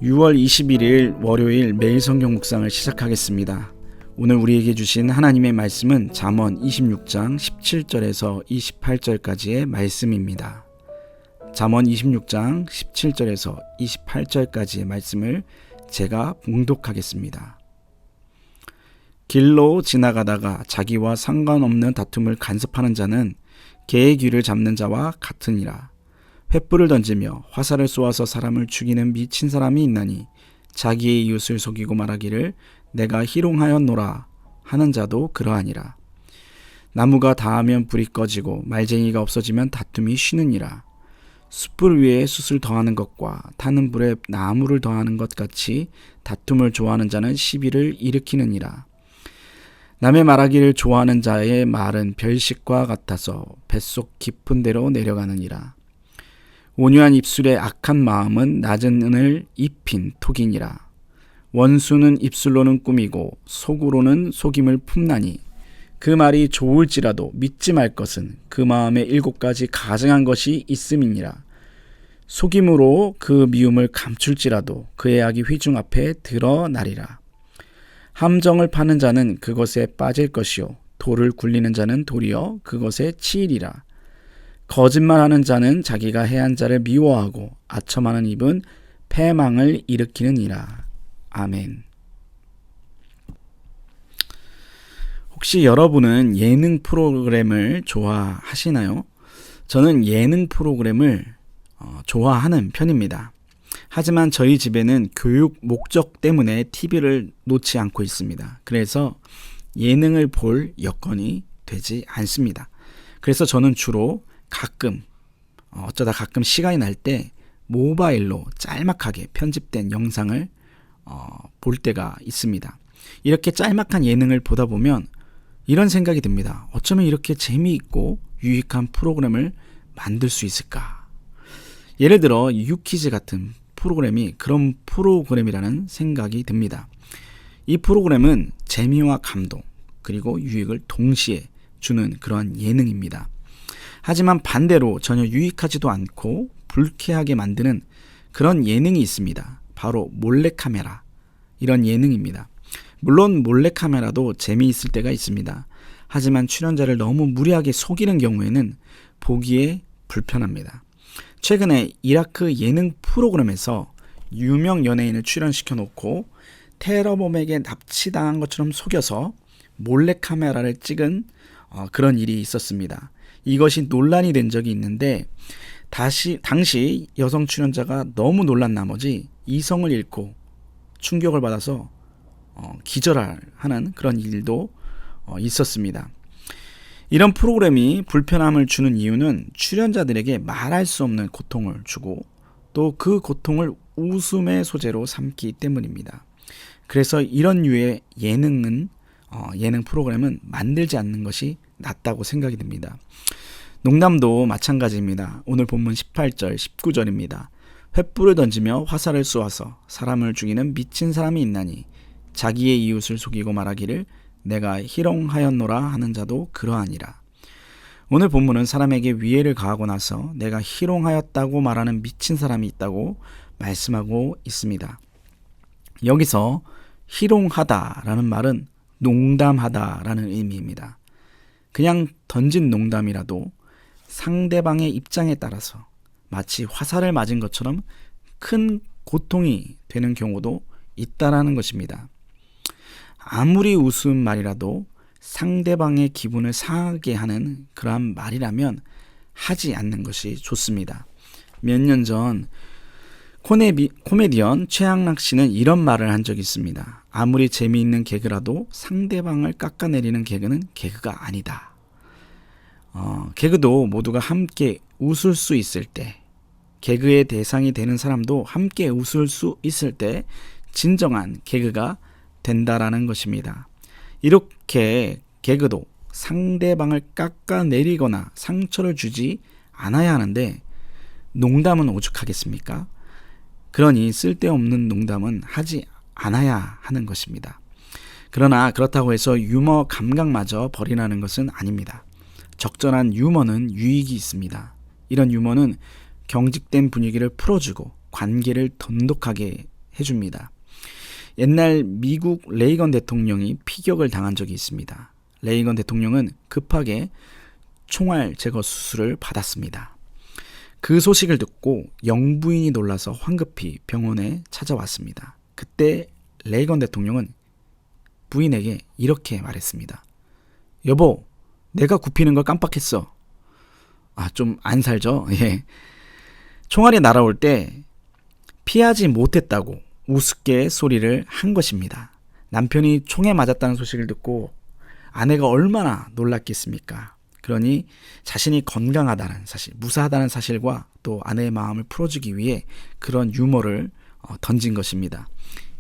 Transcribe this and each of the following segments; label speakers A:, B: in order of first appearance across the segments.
A: 6월 21일 월요일 매일 성경 묵상을 시작하겠습니다. 오늘 우리에게 주신 하나님의 말씀은 잠언 26장 17절에서 28절까지의 말씀입니다. 잠언 26장 17절에서 28절까지의 말씀을 제가 봉독하겠습니다. 길로 지나가다가 자기와 상관없는 다툼을 간섭하는 자는 개의 귀를 잡는 자와 같으니라. 횃불을 던지며 화살을 쏘아서 사람을 죽이는 미친 사람이 있나니 자기의 이웃을 속이고 말하기를 내가 희롱하였노라 하는 자도 그러하니라. 나무가 닿으면 불이 꺼지고 말쟁이가 없어지면 다툼이 쉬느니라. 숯불 위에 숯을 더하는 것과 타는 불에 나무를 더하는 것 같이 다툼을 좋아하는 자는 시비를 일으키느니라. 남의 말하기를 좋아하는 자의 말은 별식과 같아서 뱃속 깊은 데로 내려가느니라. 온유한 입술에 악한 마음은 낮은 은을 입힌 톡이니라. 원수는 입술로는 꾸미고 속으로는 속임을 품나니 그 말이 좋을지라도 믿지 말 것은 그 마음에 7가지 가증한 것이 있음이니라. 속임으로 그 미움을 감출지라도 그의 악이 회중 앞에 드러나리라. 함정을 파는 자는 그것에 빠질 것이요 돌을 굴리는 자는 도리어 그것에 치이리라. 거짓말하는 자는 자기가 해한 자를 미워하고 아첨하는 입은 패망을 일으키느니라. 아멘. 혹시 여러분은 예능 프로그램을 좋아하시나요? 저는 예능 프로그램을 좋아하는 편입니다. 하지만 저희 집에는 교육 목적 때문에 TV를 놓지 않고 있습니다. 그래서 예능을 볼 여건이 되지 않습니다. 그래서 저는 주로 어쩌다 가끔 시간이 날 때 모바일로 짤막하게 편집된 영상을 볼 때가 있습니다. 이렇게 짤막한 예능을 보다 보면 이런 생각이 듭니다. 어쩌면 이렇게 재미있고 유익한 프로그램을 만들 수 있을까? 예를 들어 유퀴즈 같은 프로그램이 그런 프로그램이라는 생각이 듭니다. 이 프로그램은 재미와 감동 그리고 유익을 동시에 주는 그런 예능입니다. 하지만 반대로 전혀 유익하지도 않고 불쾌하게 만드는 그런 예능이 있습니다. 바로 몰래카메라, 이런 예능입니다. 물론 몰래카메라도 재미있을 때가 있습니다. 하지만 출연자를 너무 무리하게 속이는 경우에는 보기에 불편합니다. 최근에 이라크 예능 프로그램에서 유명 연예인을 출연시켜 놓고 테러범에게 납치당한 것처럼 속여서 몰래카메라를 찍은 그런 일이 있었습니다. 이것이 논란이 된 적이 있는데 당시 여성 출연자가 너무 놀란 나머지 이성을 잃고 충격을 받아서 기절하는 그런 일도 있었습니다. 이런 프로그램이 불편함을 주는 이유는 출연자들에게 말할 수 없는 고통을 주고 또 그 고통을 웃음의 소재로 삼기 때문입니다. 그래서 이런 류의 예능 프로그램은 만들지 않는 것이 낫다고 생각이 듭니다. 농담도 마찬가지입니다. 오늘 본문 18절, 19절입니다. 횃불을 던지며 화살을 쏘아서 사람을 죽이는 미친 사람이 있나니 자기의 이웃을 속이고 말하기를 내가 희롱하였노라 하는 자도 그러하니라. 오늘 본문은 사람에게 위해를 가하고 나서 내가 희롱하였다고 말하는 미친 사람이 있다고 말씀하고 있습니다. 여기서 희롱하다라는 말은 농담하다라는 의미입니다. 그냥 던진 농담이라도 상대방의 입장에 따라서 마치 화살을 맞은 것처럼 큰 고통이 되는 경우도 있다라는 것입니다. 아무리 우스운 말이라도 상대방의 기분을 상하게 하는 그러한 말이라면 하지 않는 것이 좋습니다. 몇 년 전 코미디언 최양락 씨는 이런 말을 한 적이 있습니다. 아무리 재미있는 개그라도 상대방을 깎아내리는 개그는 개그가 아니다. 개그도 모두가 함께 웃을 수 있을 때, 개그의 대상이 되는 사람도 함께 웃을 수 있을 때 진정한 개그가 된다라는 것입니다. 이렇게 개그도 상대방을 깎아내리거나 상처를 주지 않아야 하는데 농담은 오죽하겠습니까? 그러니 쓸데없는 농담은 하지 않아야 하는 것입니다. 그러나 그렇다고 해서 유머 감각마저 버리라는 것은 아닙니다. 적절한 유머는 유익이 있습니다. 이런 유머는 경직된 분위기를 풀어주고 관계를 돈독하게 해줍니다. 옛날 미국 레이건 대통령이 피격을 당한 적이 있습니다. 레이건 대통령은 급하게 총알 제거 수술을 받았습니다. 그 소식을 듣고 영부인이 놀라서 황급히 병원에 찾아왔습니다. 그때 레이건 대통령은 부인에게 이렇게 말했습니다. 여보, 내가 굽히는 걸 깜빡했어. 좀 안 살죠? 예. 총알이 날아올 때 피하지 못했다고 우습게 소리를 한 것입니다. 남편이 총에 맞았다는 소식을 듣고 아내가 얼마나 놀랐겠습니까? 그러니 자신이 건강하다는 사실, 무사하다는 사실과 또 아내의 마음을 풀어주기 위해 그런 유머를 던진 것입니다.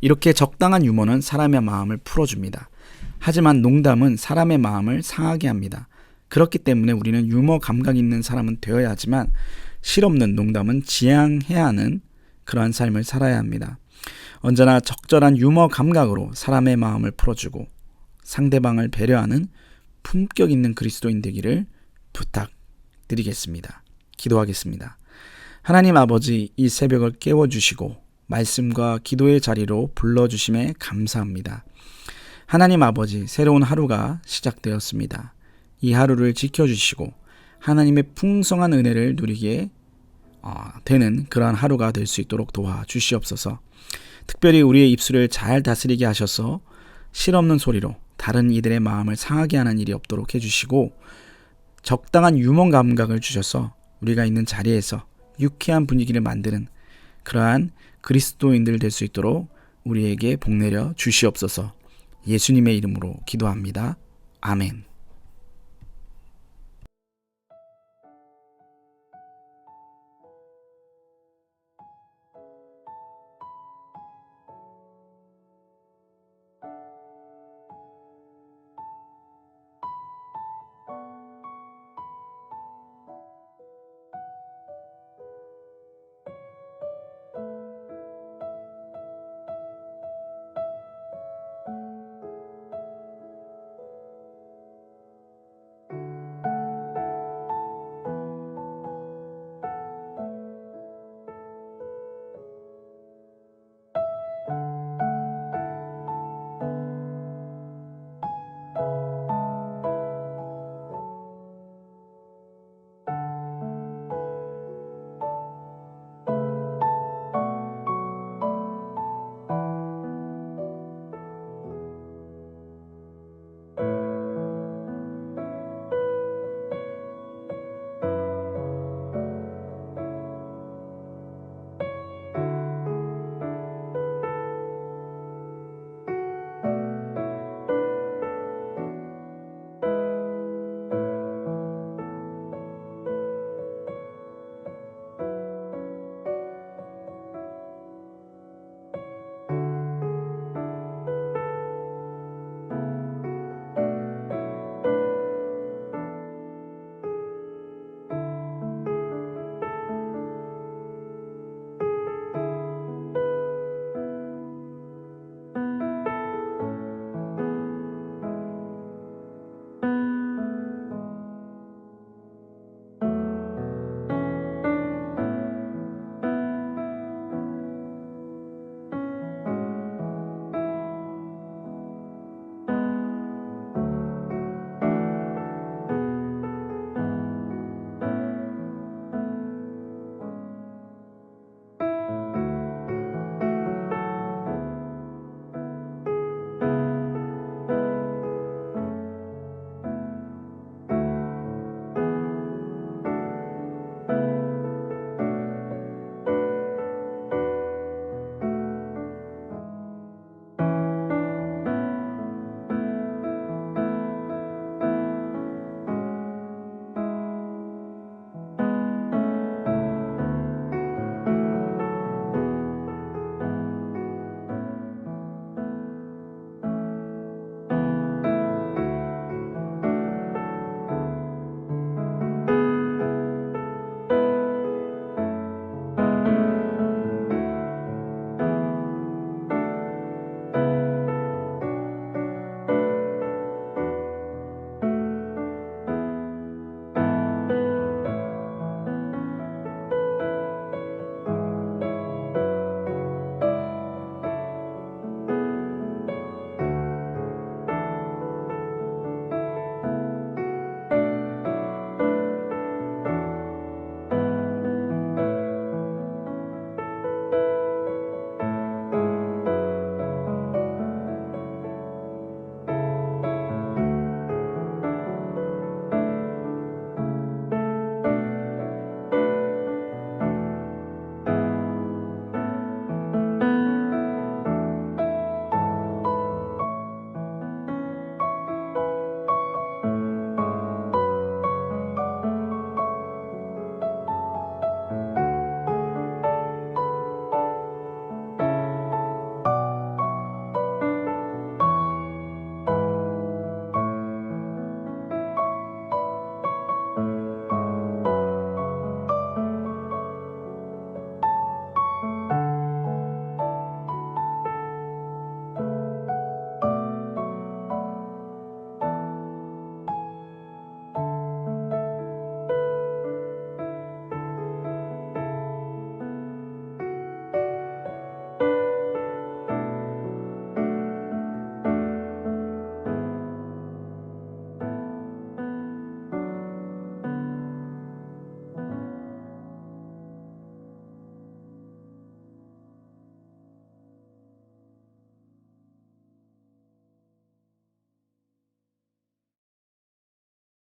A: 이렇게 적당한 유머는 사람의 마음을 풀어줍니다. 하지만 농담은 사람의 마음을 상하게 합니다. 그렇기 때문에 우리는 유머 감각 있는 사람은 되어야 하지만 실없는 농담은 지양해야 하는 그러한 삶을 살아야 합니다. 언제나 적절한 유머 감각으로 사람의 마음을 풀어주고 상대방을 배려하는 품격 있는 그리스도인 되기를 부탁드리겠습니다. 기도하겠습니다. 하나님 아버지, 이 새벽을 깨워주시고 말씀과 기도의 자리로 불러주심에 감사합니다. 하나님 아버지, 새로운 하루가 시작되었습니다. 이 하루를 지켜주시고 하나님의 풍성한 은혜를 누리게 되는 그러한 하루가 될 수 있도록 도와주시옵소서. 특별히 우리의 입술을 잘 다스리게 하셔서 실없는 소리로 다른 이들의 마음을 상하게 하는 일이 없도록 해주시고 적당한 유머 감각을 주셔서 우리가 있는 자리에서 유쾌한 분위기를 만드는 그러한 그리스도인들 될 수 있도록 우리에게 복내려 주시옵소서. 예수님의 이름으로 기도합니다. 아멘.